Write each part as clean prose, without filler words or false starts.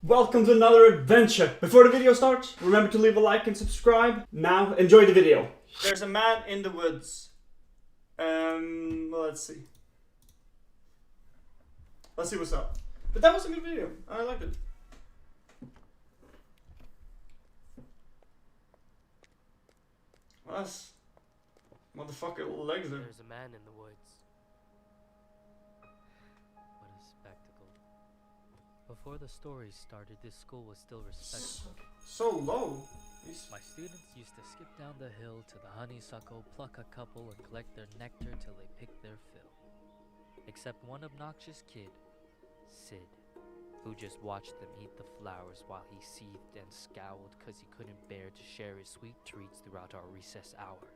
Welcome to another adventure. Before the video starts, remember to leave a like and subscribe. Now, enjoy the video. There's a man in the woods. Let's see. Let's see what's up. But that was a good video. I liked it. That's motherfucker legs there. There's a man in the woods. What a spectacle. Before the story started, this school was still respectable. So low. My students used to skip down the hill to the honeysuckle, pluck a couple, and collect their nectar till they picked their fill. Except one obnoxious kid, Sid, who just watched them eat the flowers while he seethed and scowled because he couldn't bear to share his sweet treats throughout our recess hour.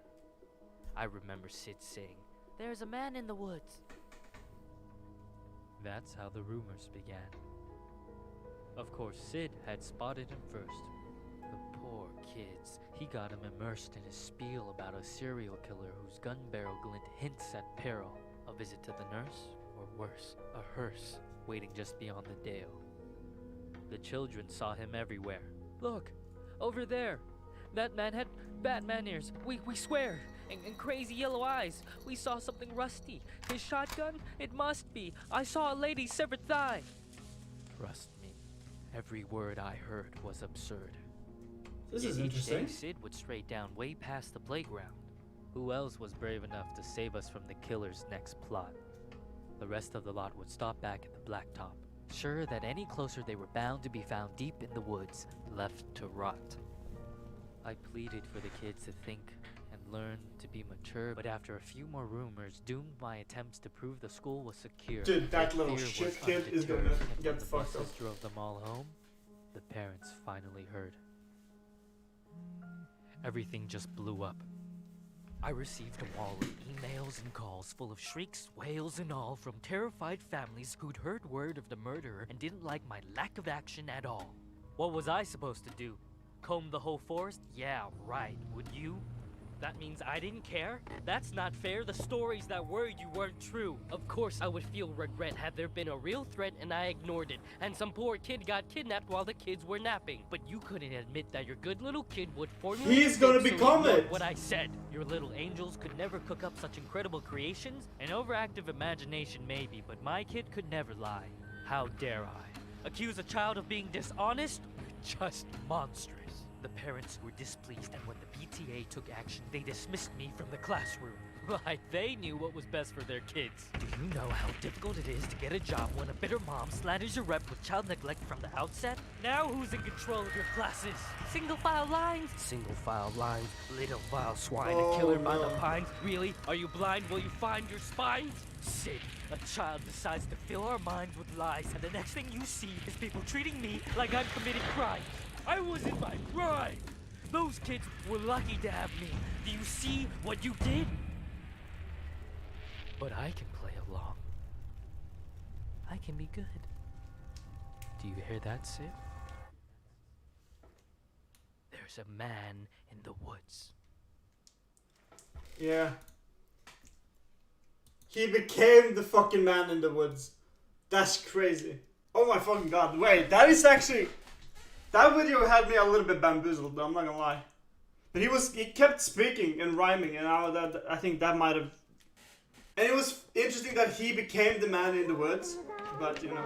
I remember Sid saying, "There's a man in the woods." That's how the rumors began. Of course, Sid had spotted him first. The poor kids. He got him immersed in his spiel about a serial killer whose gun barrel glint hints at peril. A visit to the nurse, or worse, a hearse, waiting just beyond the dale. The children saw him everywhere. "Look, over there. That man had Batman ears. We swear. And crazy yellow eyes. We saw something rusty. His shotgun? It must be. I saw a lady's severed thigh." Trust me, every word I heard was absurd. This is Each interesting. day, Sid would stray down way past the playground. Who else was brave enough to save us from the killer's next plot? The rest of the lot would stop back at the blacktop, sure that any closer they were bound to be found deep in the woods, left to rot. I pleaded for the kids to think and learn to be mature, but after a few more rumors doomed my attempts to prove the school was secure. Dude, that yet little fear shit was kid is gonna undeterred, and get when the fucked buses up. drove them all home, the parents finally heard. Everything just blew up. I received a wall of emails and calls full of shrieks, wails, and all from terrified families who'd heard word of the murderer and didn't like my lack of action at all. What was I supposed to do? Comb the whole forest? Yeah, right. Would you? That means I didn't care? That's not fair. The stories that worried you weren't true. Of course I would feel regret had there been a real threat and I ignored it, and some poor kid got kidnapped while the kids were napping. But you couldn't admit that your good little kid would formulate He's gonna so you become ignored it. what I said. Your little angels could never cook up such incredible creations. An overactive imagination maybe, but my kid could never lie. How dare I? Accuse a child of being dishonest? Just monstrous. The parents were displeased, and when the PTA took action, they dismissed me from the classroom. Like they knew what was best for their kids. Do you know how difficult it is to get a job when a bitter mom slanders your rep with child neglect from the outset? Now who's in control of your classes? Single file lines? Single file lines, little vile swine, a killer by the pines. Really? Are you blind? Will you find your spines? Sid, a child decides to fill our minds with lies, and the next thing you see is people treating me like I'm committing crimes. I was in my prime. Those kids were lucky to have me. Do you see what you did? But I can play along. I can be good. Do you hear that, Sid? There's a man in the woods. Yeah. He became the fucking man in the woods. That's crazy. Oh my fucking god. Wait, that is actually... That video had me a little bit bamboozled, I'm not gonna lie. But he kept speaking and rhyming, and I think that might have... And it was interesting that he became the man in the woods, but you know...